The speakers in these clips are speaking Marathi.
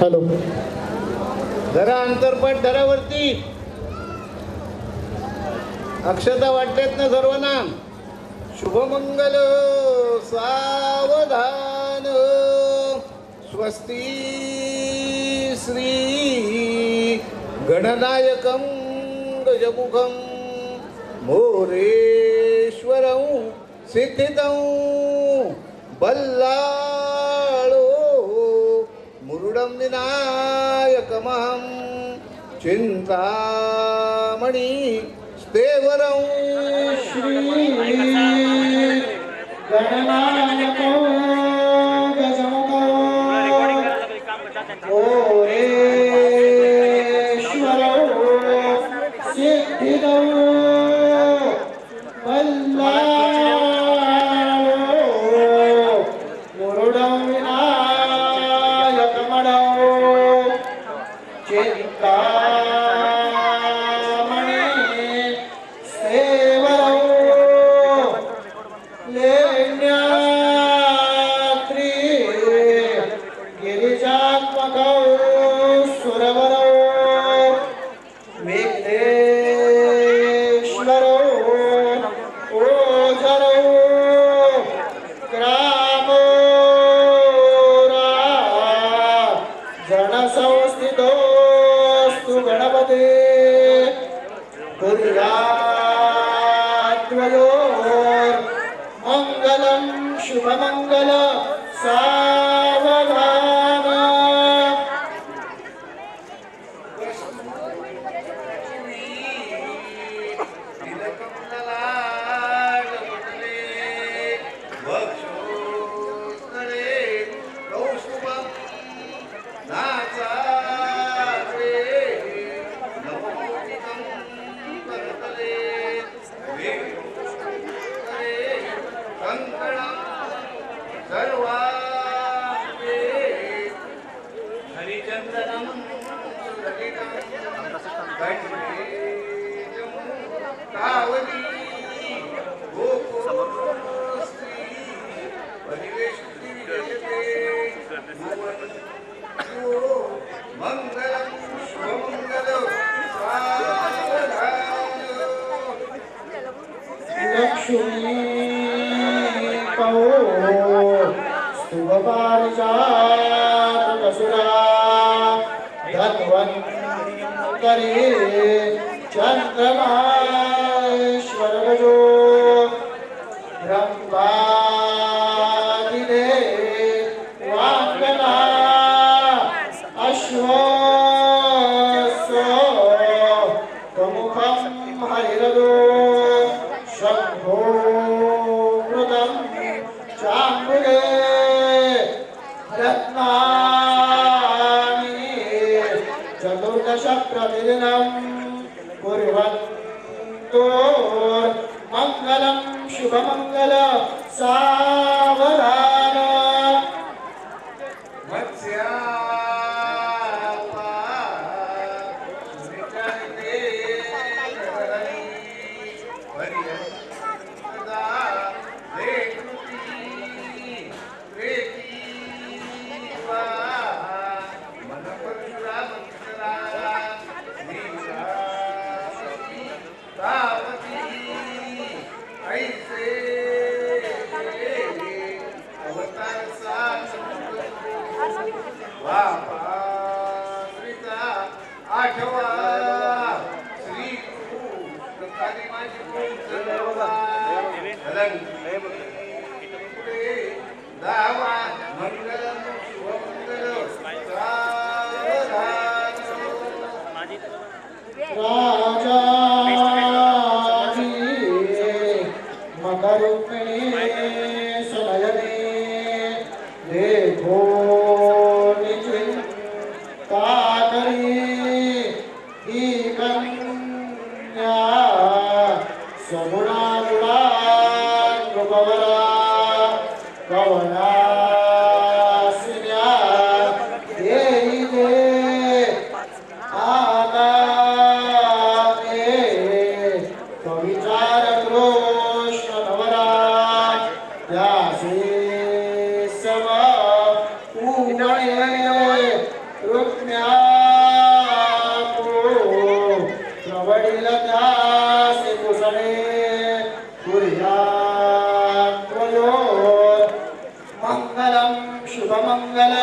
हॅलो, जरा अंतरपट दरावरती अक्षता वाटलेत ना सर्वांना. शुभमंगल सावधान स्वस्ती श्री गणनायकं गजमुखं मोरेश्वरं सिद्धितं बल्लाळो मुरुडं विनायकमहं चिंतामणि देवरं श्री गणनायको गजमुखो मोरेश्वरो सिद्धिदो बल्लाळो मुरुडं विनायकमणो चिंतामणि संस्थितोस्तु गणपते कुर्याद्वयोर् मंगलं शुभमंगल सावधान. लक्ष्मी कौ स्तुवपारिजातकसुरा धन्वन्तरी चन्द्रमाश्वरगजो ब्रह्मादिने वाङ्गना अश्वस्व प्रमुखं हरिरदो शम्भो मृतं चाम्बुले रत्नानि चतुर्दश प्रतिदिनं कुर्वन्तो मङ्गलं शुभमङ्गल सावधान. राजाजी मकरुक्मिणी सनयने देखो निचिन काकरी ही कन्या सगुणा गुणा नृपवरा कवना Yeah. नासे सव उमळे रुक्म्यापो प्रवडिल त्यासे कुसळे कुर्यात्रयोर मंगलम शुभमंगल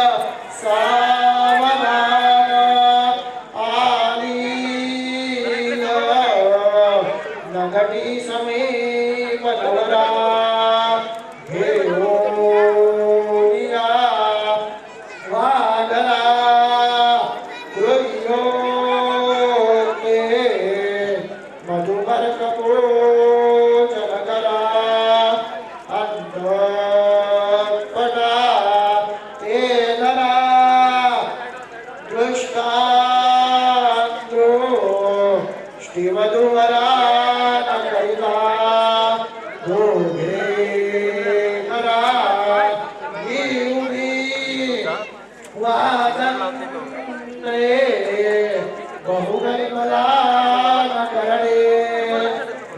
सावधान आलील नगटी समीप नवरा घेऊनिया वादला कृयोते मधुकर कपोचन करा अंतपटा ते नरा दृष्टांतो श्रीवधूवरा नकैला दोघे करा जीवनी वादंते बहुगरी मला न करणे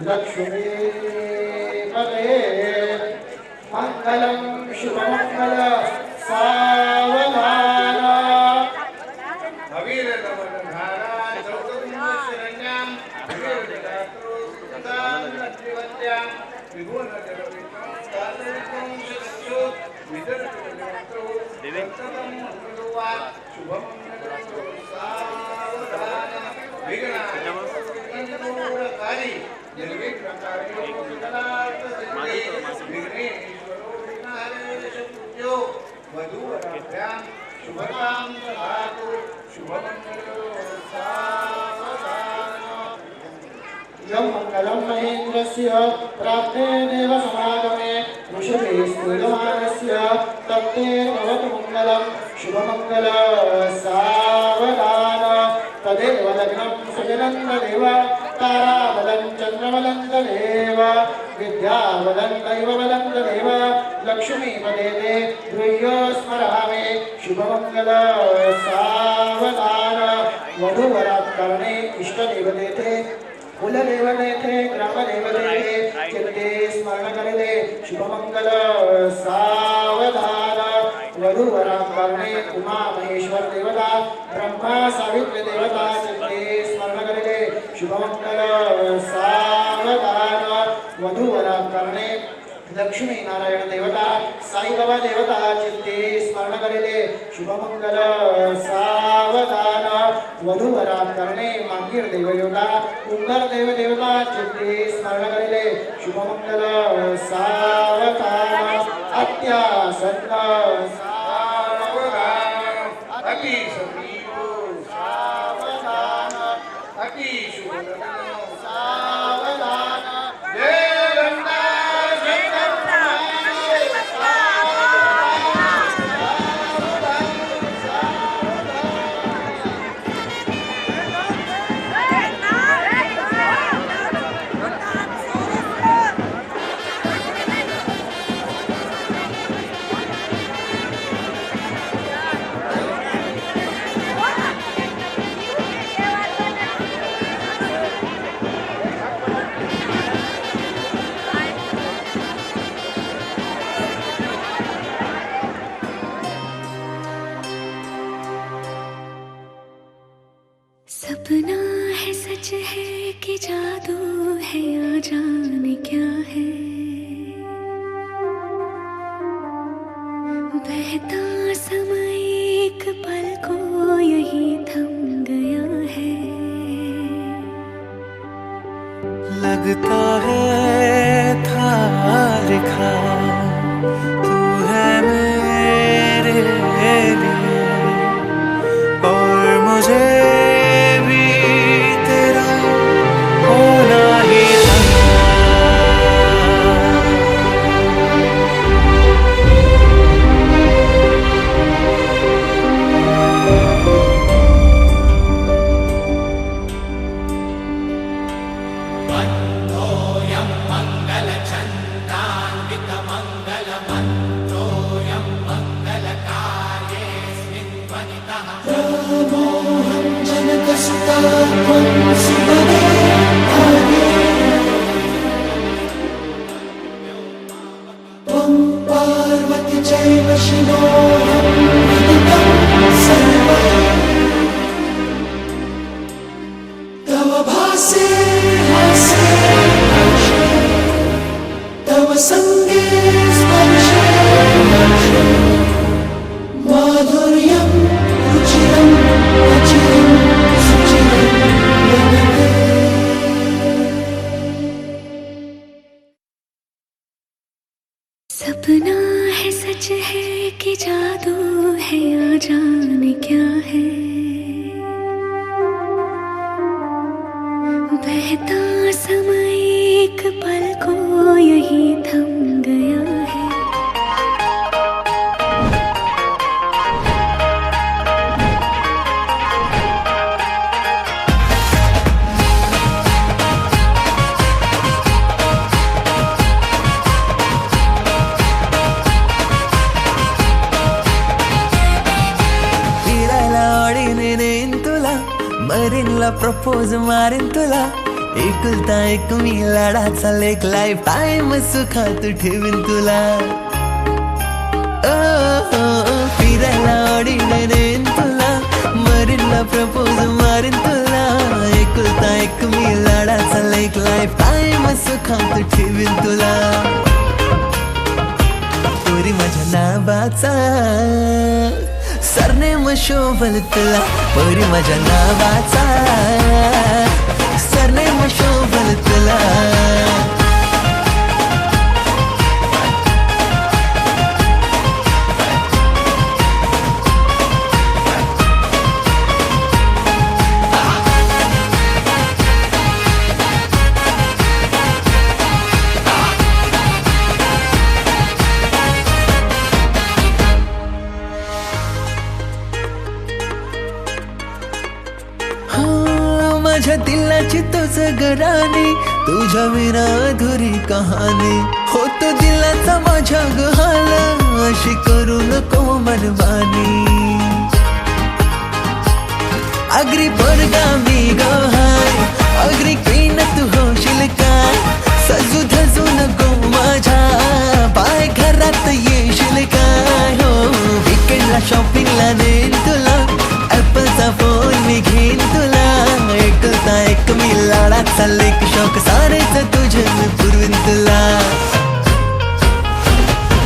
लक्ष्मी पदे मंगलम शुभमंगल सावधान यं मंगलं महेन्द्रस्य प्राप्ते देव समागमे वृषभे स्थिरमानस्य तत्ते भवतु मंगलं शुभमंगल सावधान तदेव लग्नं सजनन्ददेव ताराबलं चन्द्रबलं तदेव विद्याबलं दैवबलं तदेव लक्ष्मीपदे ते गृह्यो स्मरामि शुभमंगल सावधान वधूवरात्करणे इष्टदेवतेथे कुलदेवतेथे ग्रामदेवतेथे चित्ते स्मरण करिले शुभमंगल सावधान वधूवरात्करणे उमा महेश्वर देवता ब्रह्मा सावित्री देवता चित्ते स्मरण करिले शुभमंगल सावधान वधूवरात्करणे लक्ष्मी नारायण देवता साई बाबा देवता चित्ते स्मरण करिले शुभमंगल सावधान वधूवरात्करणे मांगीर देव देवता कुंदर देव देवता चित्ते स्मरण करिले शुभमंगल सावधान अत्यासन्न सावधान अति समीप सावधान अति शुभ सावधान सपना है सच है कि जादू है या जाने क्या है बहता समय एक पल को यही थम गया है लगता है था लिखा तू है मेरे लिए और मुझे भी तेरा होना ही था Bum, bum. चैव शिवोऽहं विदितं सर्वम् तव भासे हासे हर्षे तव सङ्गे स्पर्शे हर्षे माधुर्यं रुचिरं रुचिरं सुचिरं लगते सपना है सच है कि जादू है या जाने क्या है बहता समय एक पल को यही थम गया है मरीनला प्रपोज मारेन तुला एकुलता एक मी लाडाचा लेक लाईफ टाइम सुखात ठेवीन तुला फिरायला आवडीन नेन तुला मरीनला प्रपोज मारेन तुला एकुलता एक मी लाडाचा लेक लाईफ टाइम सुखात ठेवीन तुला पोरी माझ्या नावाचा सरनेम शोभल तुला पोरी माझ्या नावाचा सरनेम शोभल तुला माझ्या दिलाची तोच गराणी तुझ्या विना अधुरी कहाणी होतो दिलाचा माझ्या गहाला अशी करू नको मनमानी अग्री परगामी गहाय अग्री क्वीन तू होशील काय सजू धजू नको माझ्या पाय घरात येशील काय हो वीकेंडला शॉपिंगला नेन तुला ऍपलचा फोन मी घेईन तुला एकुलता एक मी लाडाचा लेक शौक सारेच तुझे मी पुरवीन तुला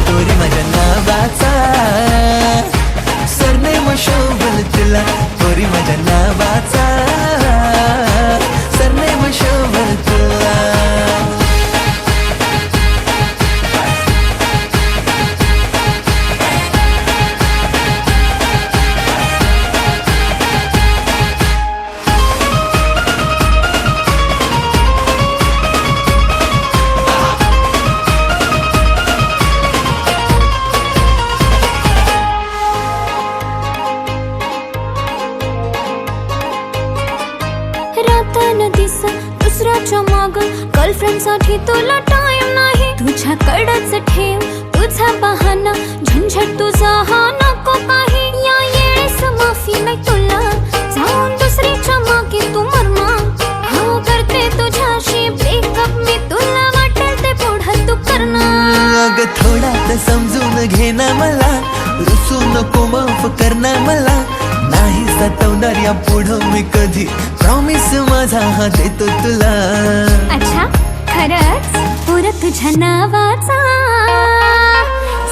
पोरी माझ्या नावाचा सरनेम शोभल तुला पोरी माझ्या नावाचा सरनेम शोभल तुला दुसऱ्याच्या माग गर्लफ्रेंड साठी तुला टाइम नाही तुझ्याकडच ठेव तुझा बहाना झंझट तुझा हा नको काही या येळेस माफी नाही तुला जाऊन दुसरीच्या मागे तू मरमा हो करते तुझ्याशी ब्रेकअप मी तुला वाटेल ते पुढं तू करणार अग थोडा तर समजून घे ना मला रुसू नको माफ कर ना मला नाही सतवणार या पुढं मी कधी प्रॉमिस माझा हा देतो तुला अच्छा खरंच पुरं तुझ्या नावाचा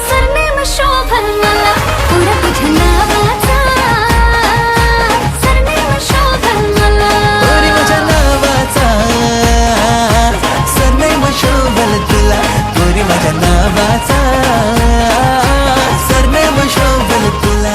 सरनेम शोभल मला पुरं तुझ्या नावाचा सरनेम शोभल मला पोरी माझ्या नावाचा सरनेम शोभल तुला पोरी माझ्या नावाचा सरनेम शोभल तुला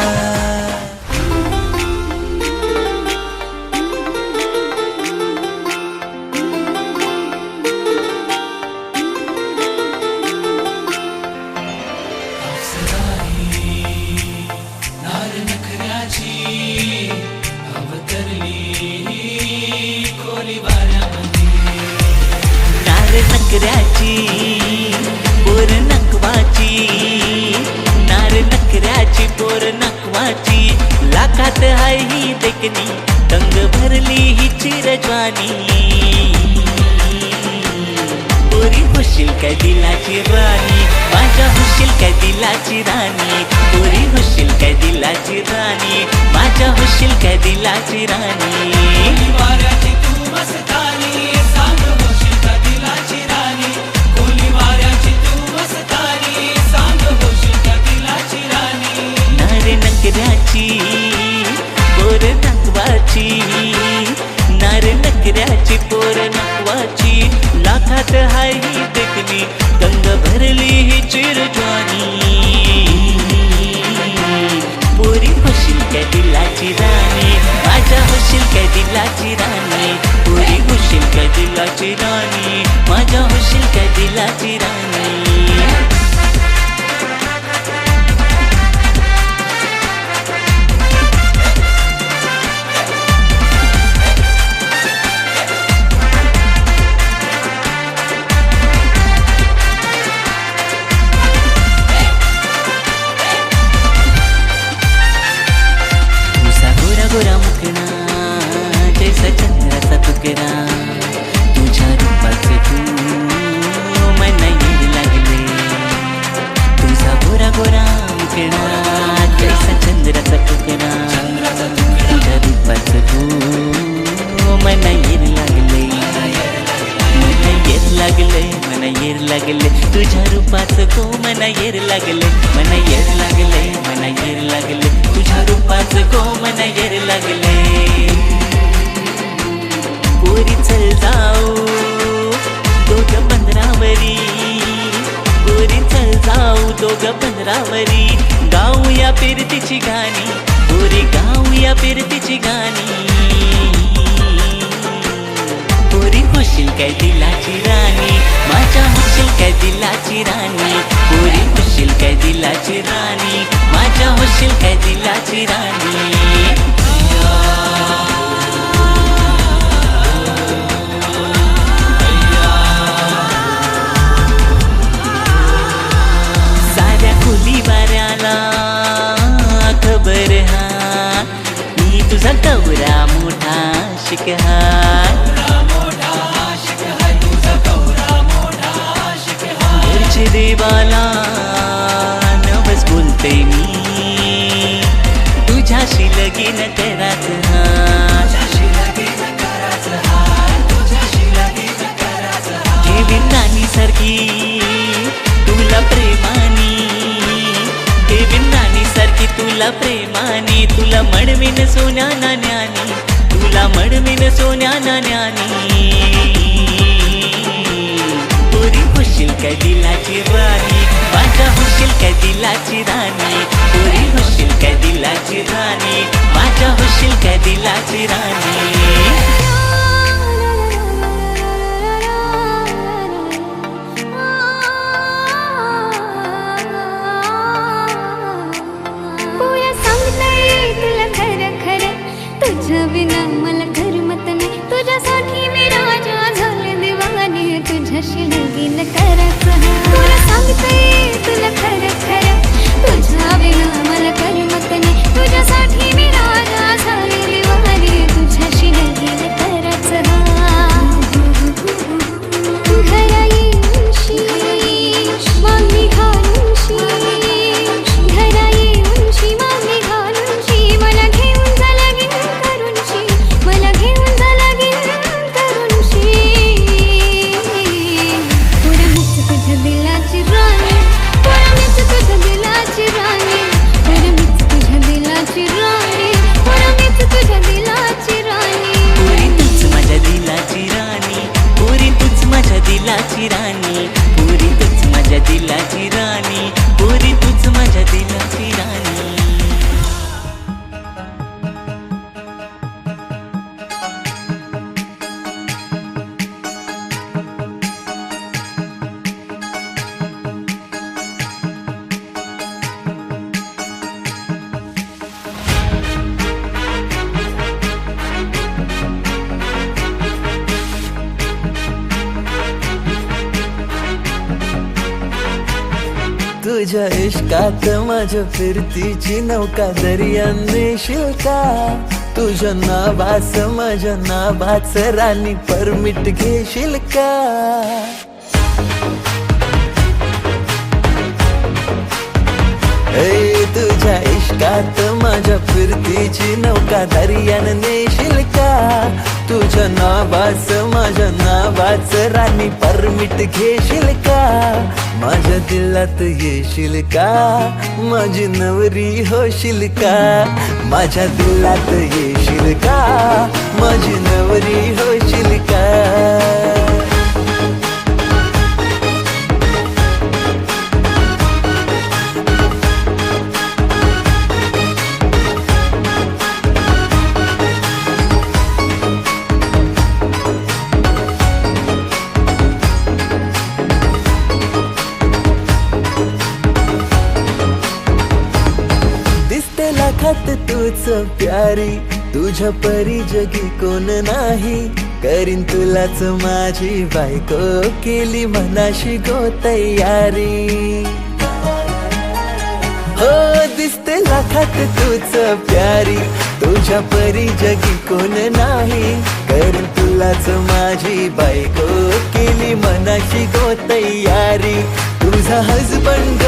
दिलाची राणी पोरी होशील काय दिलाची राणी माझ्या होशील काय दिलाची राणी वाऱ्याची तू मस्तानी सांग होशील का दिलाची राणी कोली वाऱ्याची तू मस्तानी सांग होशील का दिलाची राणी नारे नकऱ्याची पोर नकवाची नारे नकऱ्याची पोर नकवाची लाखात हाय ही देखणी गंग भरली ही चिरजवानी पोरी होशील काय दिलाची राणी माझ्या होशील काय दिलाची राणी पोरी होशील काय दिलाची राणी माझ्या होशील काय दिलाची राणी गोरा मुखणा जैसा चंद्राचा तुकडा तुझ्या रूपाचे तू मना येऊ लागले तुझा गोरा गोरा मुखणा जैसा चंद्राचा तुकडा तुझ्या रूपाचे तू मना येऊ लागले मना येर लागले मना येर लागले तुझ्या रूपाचं गो मना येर लागले मना येर लागले मना येर लागले तुझ्या रूपाचं गो मना येर लागले पोरी चल जाऊ दोघं पंधरावरी पोरी चल जाऊ दोघं पंधरावरी गाऊया फिरतीची गाणी पोरी गाऊया फिरतीची गाणी पोरी होशील काय दिलाची राणी माझ्या होशील काय दिलाची राणी पोरी होशील काय दिलाची राणी माझ्या होशील काय दिलाची राणी साऱ्या खोली वाऱ्याला खबर हा मी तुझा गौरा मोठा शिकहा देवाला नवस बोलते मी तुझ्याशी लगीन कराच ठेवीन नानी सारखी तुला प्रेमानी ठेवीन नानी सारखी तुला प्रेमानी तुला मडवीन सोन्या नाण्यानी तुला मडवीन सोन्या नाण्यानी पोरी होशील काय दिलाची राणी माझ्या होशील काय दिलाची राणी पोरी होशील काय दिलाची राणी माझ्या होशील काय दिलाची राणी तुझ्या विना मला करमत नाही तुझ्यासाठी मी राजा झाले दिवाने तुझ्याशी लगीन करायचं तुला सांगते तुला खरं खरं तुझ्या विना मला करमत नाही तुझ्यासाठी मी राजा झाले दिवाने तुझ्याशी लगीन करायचं घरा येऊनशी मागणी घालूनशी घरा येऊनशी मागणी घालूनशी मला घेऊन जा लगीन करूनशी मला घेऊन जा लगीन करूनशी पुढे मीच तुझ्या दिलाची राणी पुढे मीच तुझ्या दिलाची राणी पुढे मीच तुझ्या दिलाची राणी पुढे मीच तुझ्या दिलाची राणी पोरी तूच माझ्या दिलाची राणी पोरी तूच माझ्या दिलाची राणी पोरी तूच माझ्या दिलाची राणी पोरी तूच माझ्या दिलाची राणी तुझ्या इश्कात माझ्या फिरतीची नौका दर्यान नेशील का तुझ्या नावास माझ्या नावाच राणी परमिट घेशील का ए तुझ्या इश्कात माझ्या फिरतीची नौका दर्यान नेशील का तुझ्या नावाच माझ्या नावाच राणी परमिट घेशील का माझ्या दिलात येशील का माझी नवरी होशील का माझ्या दिलात येशील का माझी नवरी होशील का लाखात तूच प्यारी तुझ्या परी जगी कोण नाही करीन तुलाच माझी बायको केली मनाशी गो तयारी हो दिसते लाखात तूच प्यारी तुझ्या परी जगी कोण नाही करीन तुलाच माझी बायको केली मनाशी गो तयारी तुझा हजबंड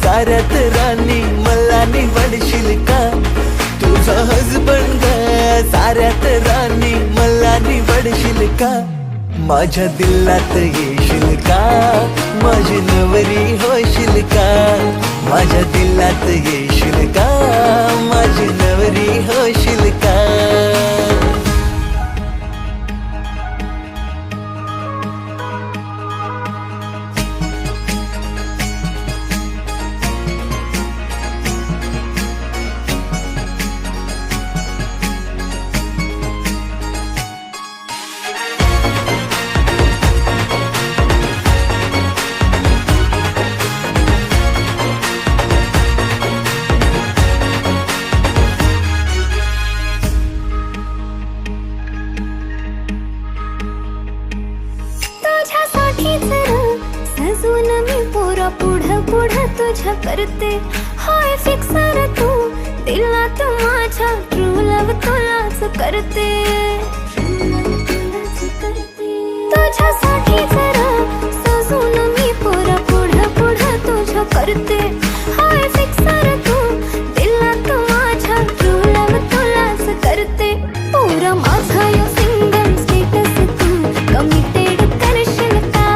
साऱ्यात राणी मला निवडशील का तुझा हजबंड साऱ्यात राणी मला निवडशील का माझ्या दिलात येशील का माझी नवरी होशील का माझ्या दिलात येशील का माझी नवरी होशील का सजून मी पोरा पुढं पुढं तुझ्या करते हाय फिक्सर तू दिला तू माझ्या ट्रू लव तुलाच करते तुझ्यासाठी जरा सजून मी पोरा पुढं पुढं तुझ्या करते हाय फिक्सर तू दिला तू माझ्या ट्रू लव तुलाच करते पोरा माझा यो सिंगल स्टेटस तू कमिटेड करशील का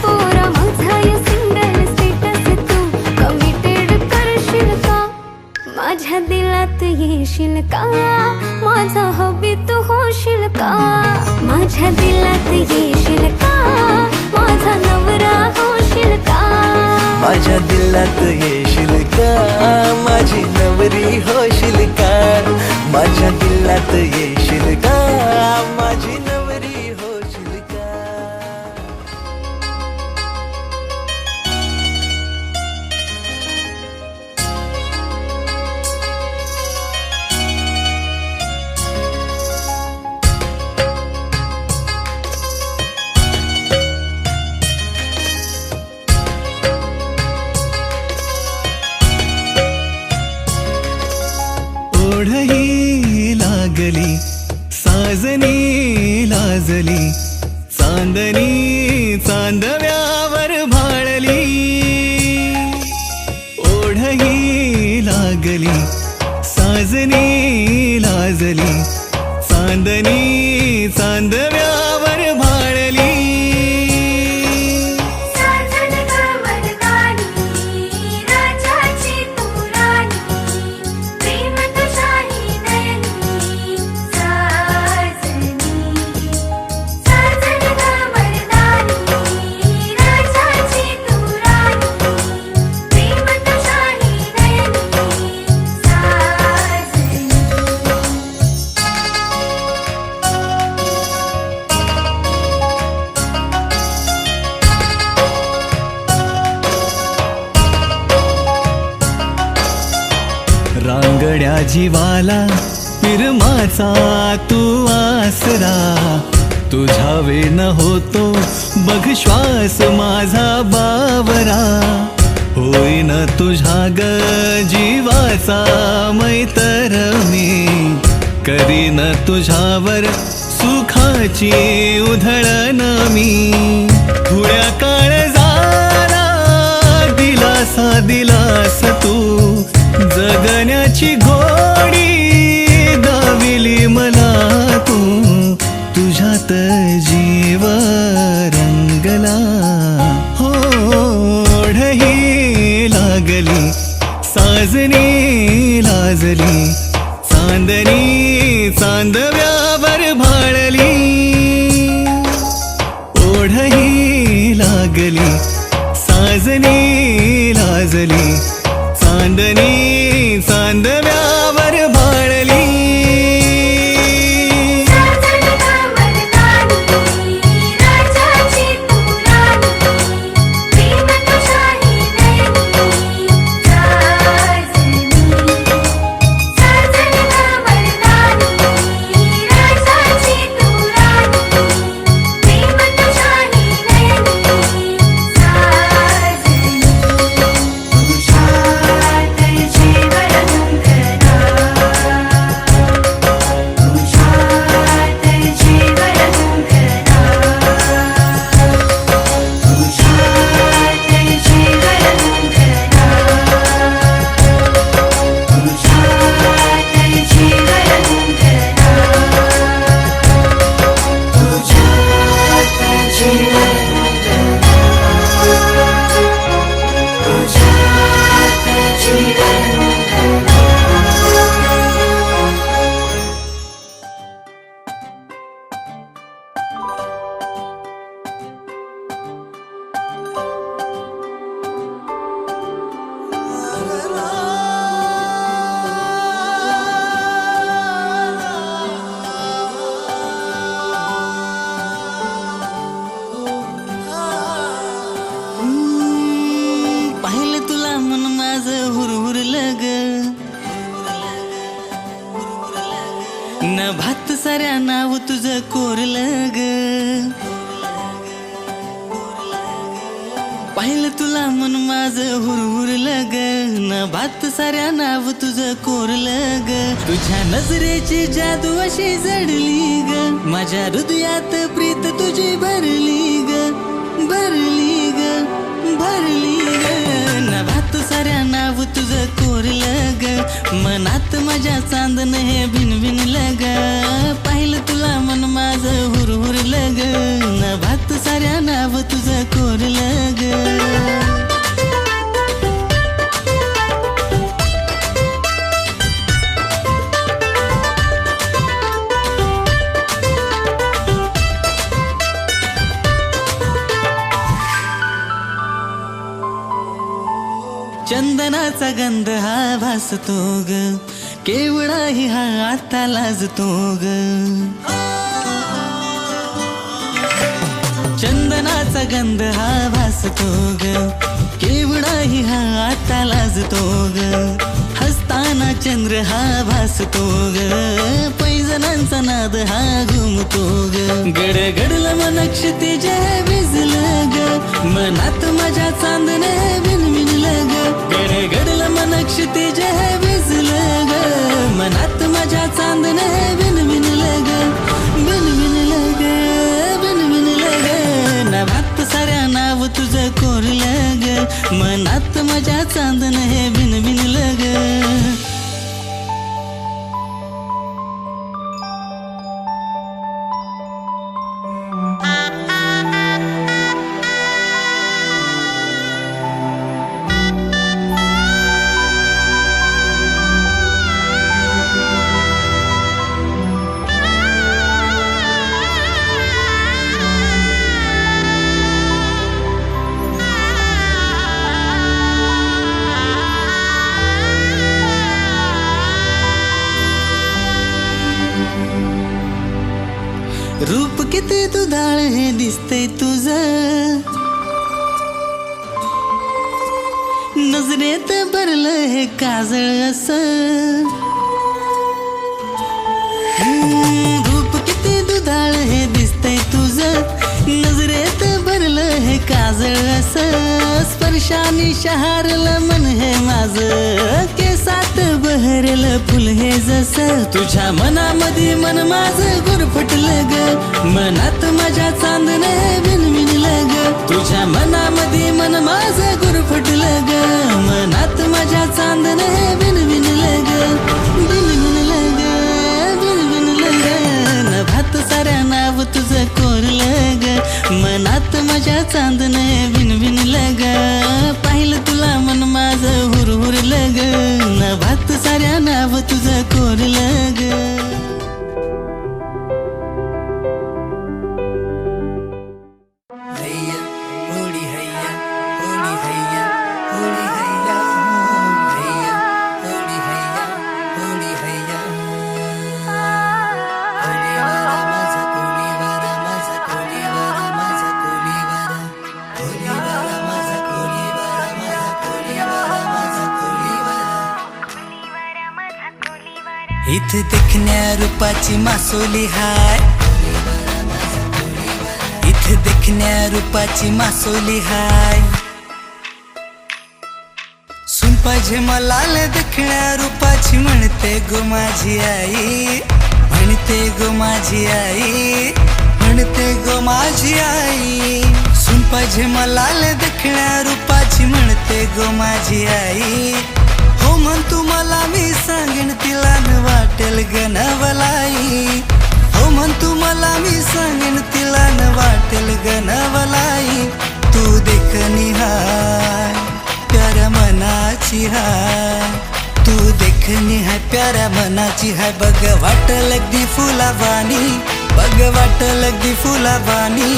पोरा माझा यो सिंगल स्टेटस तू कमिटेड करशील का माझ्या दिलात येशील का माझा हवी तू होशील का माझ्या दिलात येशील का माझा नवरा होशील का माझ्या दिलात येशील का माझी नवरी होशील का माझ्या दिलात येशील का माझी नवरी होशील का ओढही लागली साजनी लाजली चांदणी चांदव्यावर भाळली ओढही लागली साजनी लाजली चांदणी चांदव्यावर भाळली रांगड्या जीवाला पिरमाचा तू आसरा तुझ्या वेन होतो बघ श्वास माझा बावरा होईन तुझ्या ग जीवाचा मैतर मी करीन तुझ्यावर सुखाची उधळण मी थोड्या काळ झाला दिलासा दिलास तू जगण्याची घोडी दाविली मला तू तुझ्यात जीव रंगला हो ओढही लागली साजनी लाजली चांदणी चांदव्यावर भाळली ओढही लागली साजनी लाजली चांदणी चांदव्यावर भाळली पाहिलं तुला मन माझं हुरहुरलं ग न भात साऱ्या नाव तुझं कोरलं ग पाहिलं तुला मन माझं हुरहुरलं ग न भात साऱ्या नाव तुझं कोरलं ग तुझ्या नजरेची जादू अशी जडली ग माझ्या हृदयात प्रीत तुझी भरली ग भरली ग भरली ग न भात साऱ्या नाव तुझं कोरलं ग मनात माझ्या चांदण हे भिनभिनलं ग पाहिलं तुला मन माझं हुरहुरलं ग न भात साऱ्या नाव तुझं कोरलं ग चंदनाचा गंध हा भासतो ग केवढाही हा आता लाजतो ग चंदनाचा गंध हा भासतो ग केवढाही हा आता लाजतो ग हसताना चंद्र हा भासतो ग पैजणांचा नाद हा घुमतो ग गडगडलं मन क्षितिज भिजलं ग मनात माझ्या चांदणे भिनभिनलं ग गडगडलं मन क्षितिज भिजलं ग मनात माझ्या चांदणे भिनभिनलं ग भिनभिनलं ग भिनभिनलं ग न भात साऱ्या नाव तुझं कोरलं ग मनात माझ्या चांदण हे भिनभिनलं ग रूप किती दुधाळ हे दिसतंय तुझं नजरेत भरलं हे काजळ असं रूप किती दुधाळ हे दिसतंय तुझं नजरेत भरलं हे काजळ असं स्पर्शाने शहारलं मन हे माझं केसात बहर करेल फुल हे जस तुझ्या मनामध्ये मन माझं गुरफटलं ग मनात माझ्या चांदणे विनविनलं ग तुझ्या मनामध्ये मन माझं गुरफटलं ग मनात माझ्या चांदणे विनविनलं ग विनविनलं ग विनविनलं ग नभात साऱ्या नाव तुझं कोरलं ग मनात माझ्या चांदणे विनविनलं ग पाहिलं तुला मन माझं हुरहुरलं ग नभात साऱ्या नाव तुझं कोरलं ग इथे देखण्या रूपाची मासोली हाय इथे देखण्या रूपाची मासोली हाय सुन पाहिजे मला देखण्या रूपाची म्हणते गो माझी आई म्हणते गो माझी आई म्हणते गो माझी आई सुन पाहिजे मला देखण्या रूपाची म्हणते गो माझी आई हो म्हण तू मला मी सांगेन तिला न वाटेल ग नवलाई हो म्हण तू मला मी सांगेन तिला न वाटेल ग नवलाई तू देखणी हाय प्याऱ्या मनाची हाय तू देखणी हाय प्याऱ्या मनाची हाय बघ वाटल अगदी फुलावानी बघ वाटल अगदी फुलावानी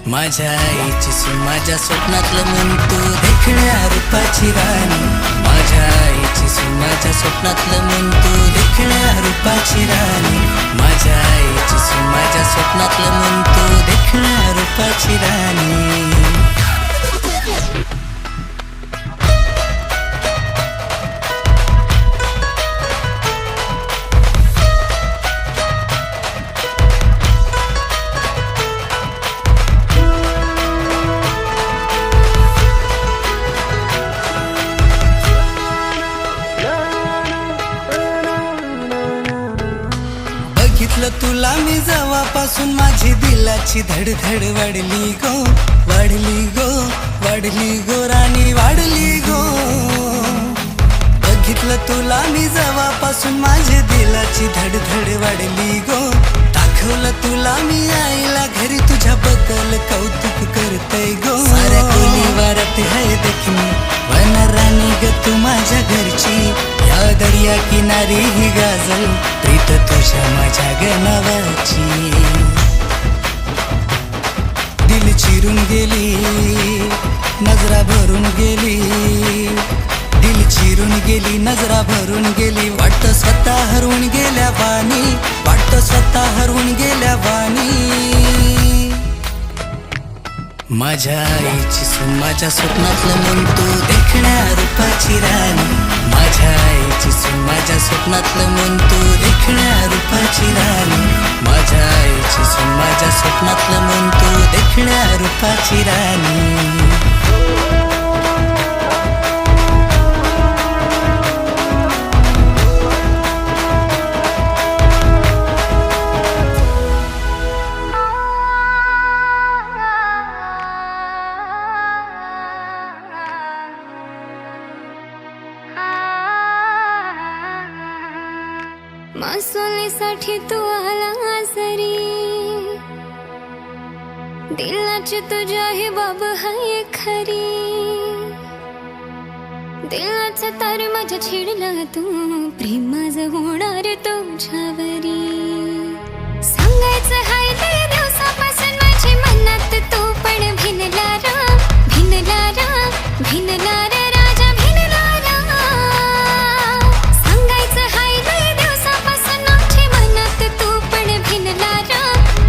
माझ्या आईची सून माझ्या स्वप्नातलं मन तू देखण्या रूपाची राणी माझ्या आईची सून माझ्या स्वप्नातलं मन तू देखण्या रूपाची राणी माझ्या आईची सून माझ्या स्वप्नातलं मन तू देखण्या रूपाची राणी तुला मी जेव्हापासून माझी दिलाची धडधड वाढली गो वाढली गो वाढली गो राणी वाढली गो बघितलं तुला मी जेव्हापासून माझी दिलाची धडधड वाढली गो दाखवलं तुला मी आईला घरी तुझ्या बद्दल कौतुक करतय गो साऱ्या कोलीवारात है देखणी वनराणी ग तू माझ्या घरची या दर्या किनारी ही गाजल प्रीत तुझ्या माझ्या गणावाची दिल चिरून गेली नजरा भरून गेली दिल चिरून गेली नजरा भरून गेली वाटतं स्वतः हरवून गेल्या वाणी वाटतं स्वतः हरवून गेल्या वाणी माझ्या आईची सून माझ्या स्वप्नातलं मन तू देखण्या रूपाची राणी माझ्या आईची सून माझ्या स्वप्नातलं मन तू देखण्या रूपाची राणी माझ्या आईची सून माझ्या स्वप्नातलं मन तू देखण्या रूपाची राणी मासोलीसाठी तू आला सरी दिलाची तुझ्या हे बाब हाय खरी दिलाचा तार माझ्या छेडला तू प्रेमाज होणार तुझ्यावरी सांगायचं हाय लय दिवसापासून माझी मनात तू पण भिनला रा भिनला रा भिनला रा राजा भिनला रा सांगायचं हाय लय दिवसापासून माझी मनात तू पण भिनला रा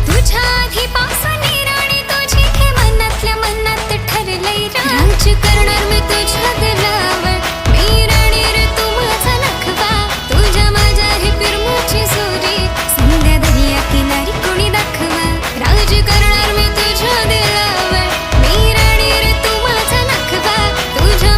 तुझ्या आधीपासून राणी तुझी हे मनातल्या मनात ठरलंय रा राज करणार मी तुझ्या दिलावर मी राणी रे तू माझा नखवा तुझ्या माझ्या ही पिरमुची सोरी संध्या दर्या किनारी कोणी दाखवा राज करणार मी तुझ्या दिलावर मी राणी रे तू माझा नखवा तुझ्या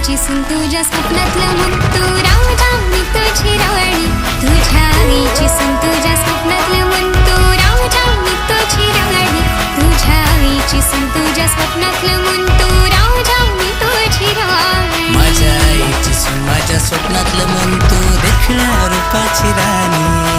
आईची सून तुझ्या स्वप्नातलं म्हणतो राजा मी तुझी राणी तुझ्या आईची सून तुझ्या स्वप्नातलं म्हणतो राजा मी तुझी राणी तुझ्या आईची सून तुझ्या स्वप्नातलं म्हणतो राजा मी तुझी राणी माझ्या आईची सून माझ्या स्वप्नातलं म्हणतो देखण्या रूपाची राणी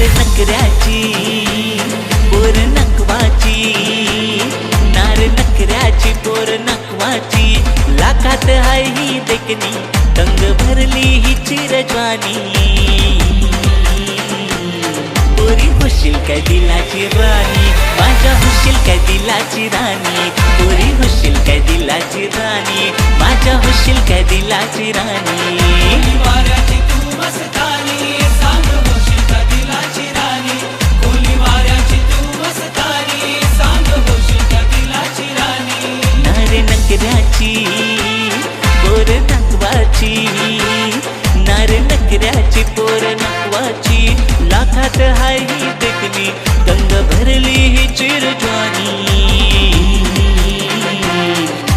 नकऱ्याची पोर नकवाची नार नकऱ्याची पोर नकवाची लाखात हाय ही देखणी दंग भरली ही चिरजवानी पोरी होशील काय दिलाची राणी माझ्या होशील काय दिलाची राणी पोरी होशील काय दिलाची राणी माझ्या होशील काय दिलाची राणी वाऱ्याची तू मस्तानी सांग होशील का दिलाची राणी कोली वाऱ्याची तू मस्तानी सांग होशील का दिलाची राणी नारे नकऱ्याची पोर नकवाची नारे नकऱ्याची पोर नकवाची लाखात हाय ही देखणी गंग भरली ही चिरजवानी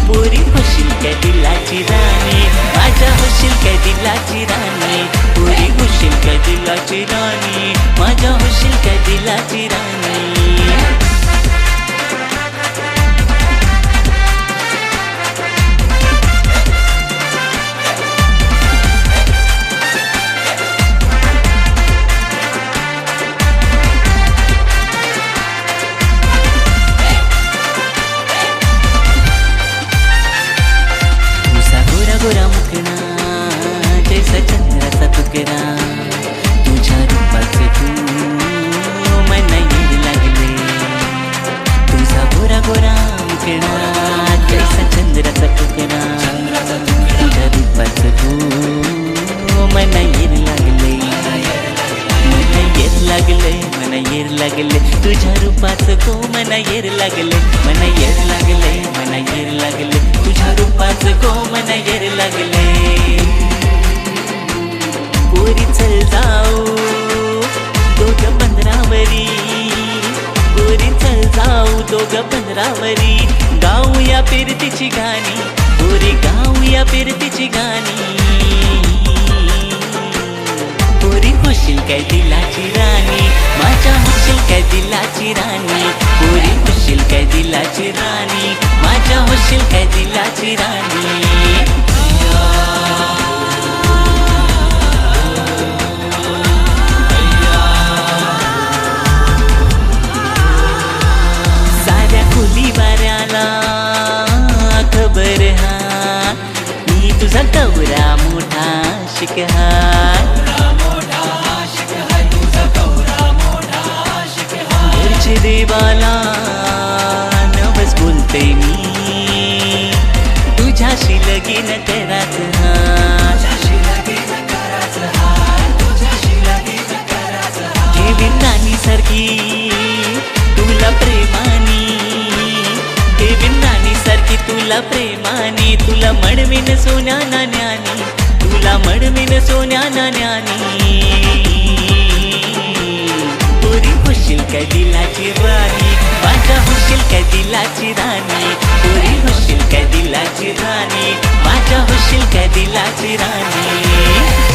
पोरी होशील काय दिलाची राणी माझ्या होशील काय दिलाची राणी पोरी होशील काय दिलाची राणी माझ्या होशील काय दिलाची राणी गोरा मुखणा जैसा चंद्राचा तुकडा तुझ्या रूपाचे तू मला येड लागले तुझा गोरा गोरा मुखणा जैसा चंद्राचा तुकडा तुझ्या रूपाचे तू मला येड लागले मला येड लागले मला येड लागले तुझ्या रूपाचं गो मला येड लागले मला येड लागले मला येड लागले तुझ्या रूपाचं गो मला येड लागले पोरी चल जाऊ दोघं पंधरावरी पोरी चल जाऊ दोघं पंधरावरी गाऊया फिरतीची गाणी पोरी गाऊया फिरतीची गाणी पोरी होशील काय दिलाची राणी माझ्या होशील काय दिलाची राणी पोरी होशील काय दिलाची राणी माझ्या होशील काय दिलाची राणी साऱ्या खोली वाऱ्याला खबर हा मी तुझा गौरा मोठा शिकहार घरचे देवाला नवस बोलते मी तुझ्याशी लगीन कराच ठेवीन नानी सारखी तुला प्रेमानी ठेवीन नानी सारखी तुला प्रेमानी तुला मडवीन सोन्या नाण्यानी तुला मडवीन सोन्या नाण्यानी पोरी होशील काय दिलाची राणी माझ्या होशील काय दिलाची राणी पोरी होशील काय दिलाची राणी माझ्या होशील काय दिलाची राणी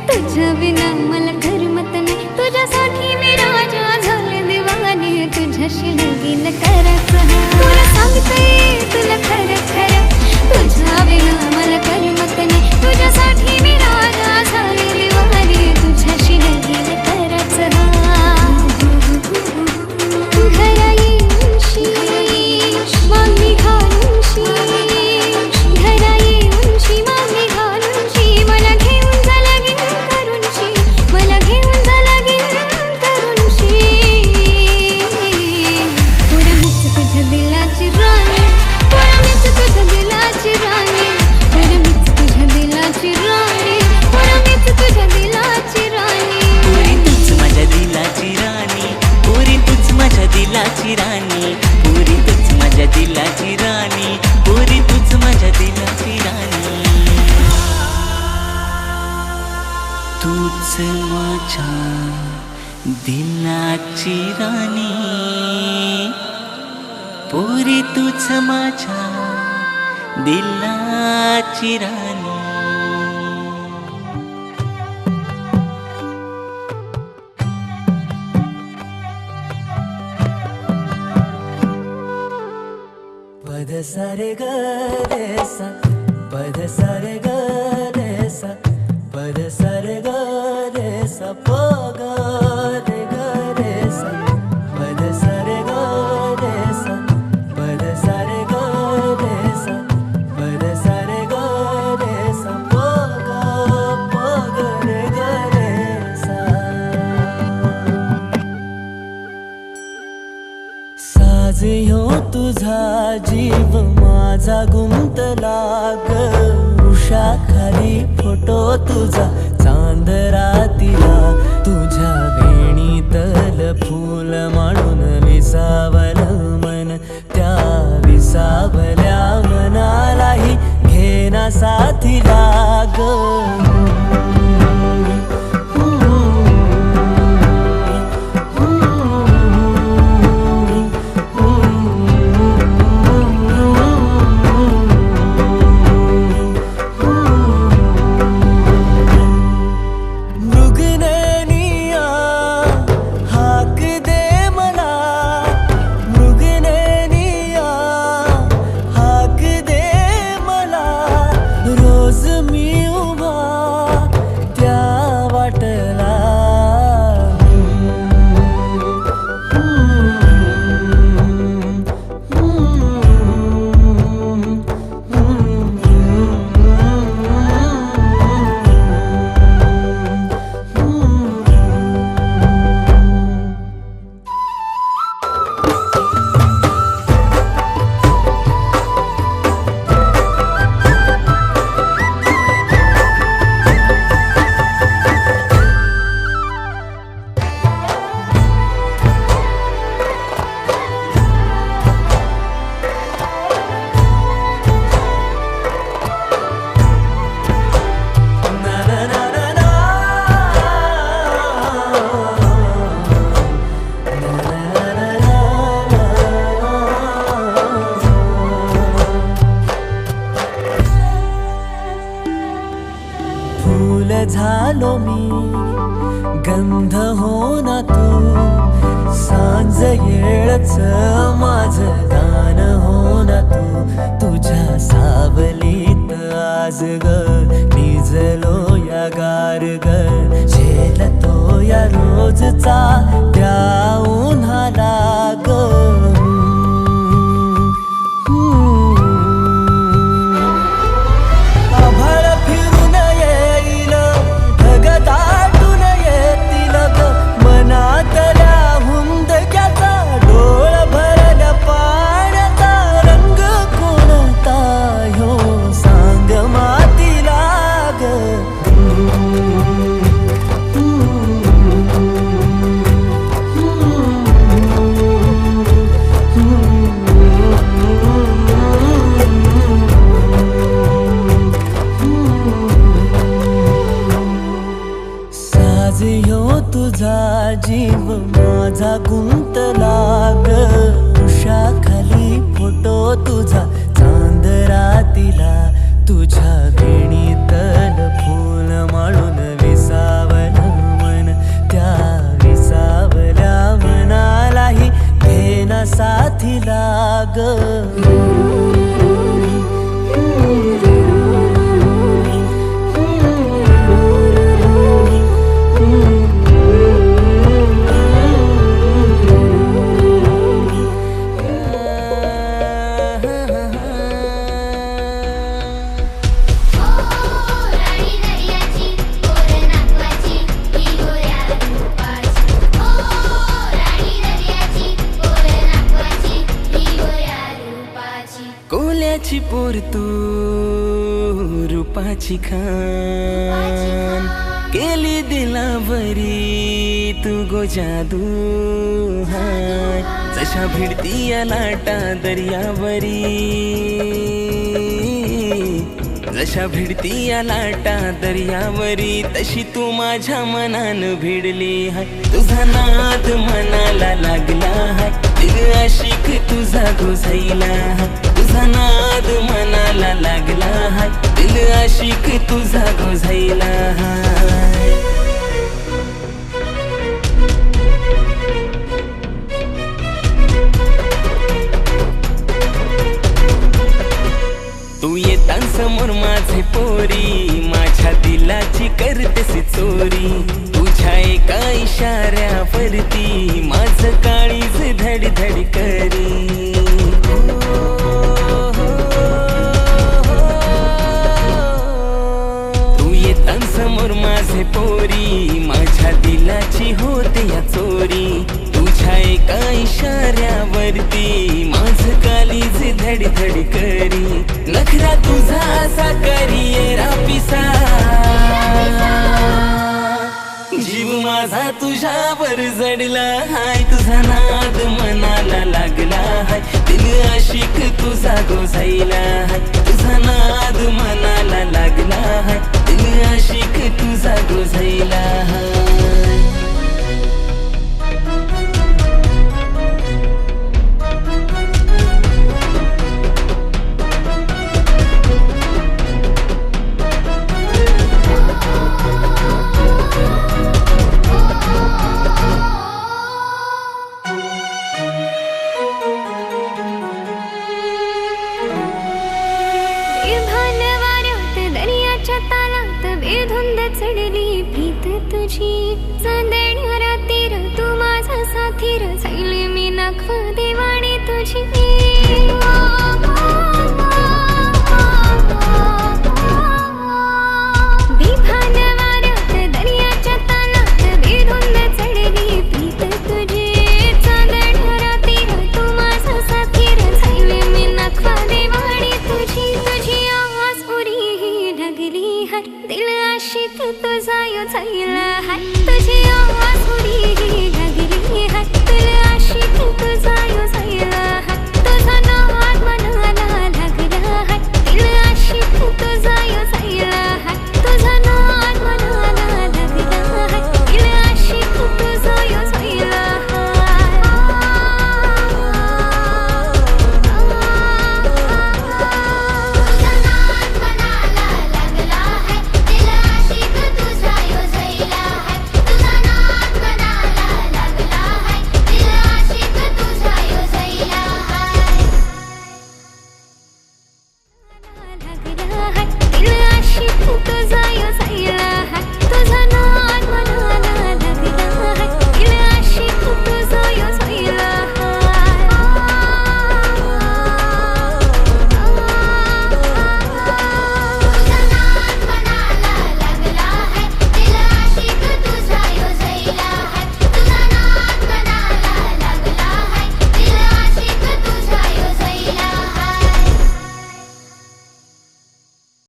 तुझ्या विना मला करमत नाही तुझ्यासाठी मी राजा झाले दिवाने तुझ्याशी लगीन करायचं तुला सांगते तुला खरं खरं तुझ्या विना मला करमत नाही तुझ्यासाठी मी राजा झाले दिवाने तुझ्याशी लगीन करायचं घरा येऊनशी मागणी घालूनशी घरा येऊनशी मागणी घालूनशी दिलाची राणी पोरी तूच माझ्या दिलाची राणी. पद सारे ग रे सा पद सारे ग रे सा पद सारे ग रे सा प ग रे ग रे सा पद सारे ग रे सा पद सारे ग रे सा पद सारे ग रे सा प ग रे ग रे सा. साज ह्यो तुझा जीव माझा गुंतला ग उषा खाली फोटो तुझा चांद रातीला तुझ्या वेणीतल फूल मांडून विसावल मन त्या विसावल्या मनालाही घेना साथीला ग. झालो मी गंध हो ना तू सांज येळच माझं दान हो ना तू तुझ्या सावलीत आज ग निजलो या गार ग झेलतो या रोजचा त्या उन्हाला ग. तुझा जीव माझा गुंतला ग उषा खाली फोटो तुझा चांद रातीला तुझ्या वेणीतल फूल माळून विसावल मन त्या विसावल्या मनालाही घेना साथीला ग. कोल्याची पोर तू रूपाची खान केली दिलावरी तू गो जादू हाय जशा भिडती या लाटा दर्यावरी जशा भिडती या लाटा दर्यावरी तशी तू माझ्या मनान भिडली हाय तुझा नाद मनाला लागला हाय दिल आशिक तुझा घुसैला हाय तुझा नाद मनाला लागला हाय दिल आशिक तुझा घुसैला हाय तू येतान समोर माझे पोरी माझ्या दिलाची करतेसी चोरी तुझ्या एका इशाऱ्यावरती माझं काळीज धड धड करी तू येतान समोर माझे पोरी माझ्या दिलाची होते या चोरी तुझ्या एका इशाऱ्यावरती माझं काळीज धड धड करी नखरा तुझा असा करिये रापिसा जीव माझा तुझ्यावर जडला हाय तुझा नाद मनाला लागला हाय दिल आशिक तुझा गोसाईला हाय तुझा नाद मनाला लागला हाय दिल आशिक तुझा गोसाईला हाय चढली प्रीत तुझी चांदण्या रातीर तू माझा साथीर सैली मी नखव देवाणी तुझी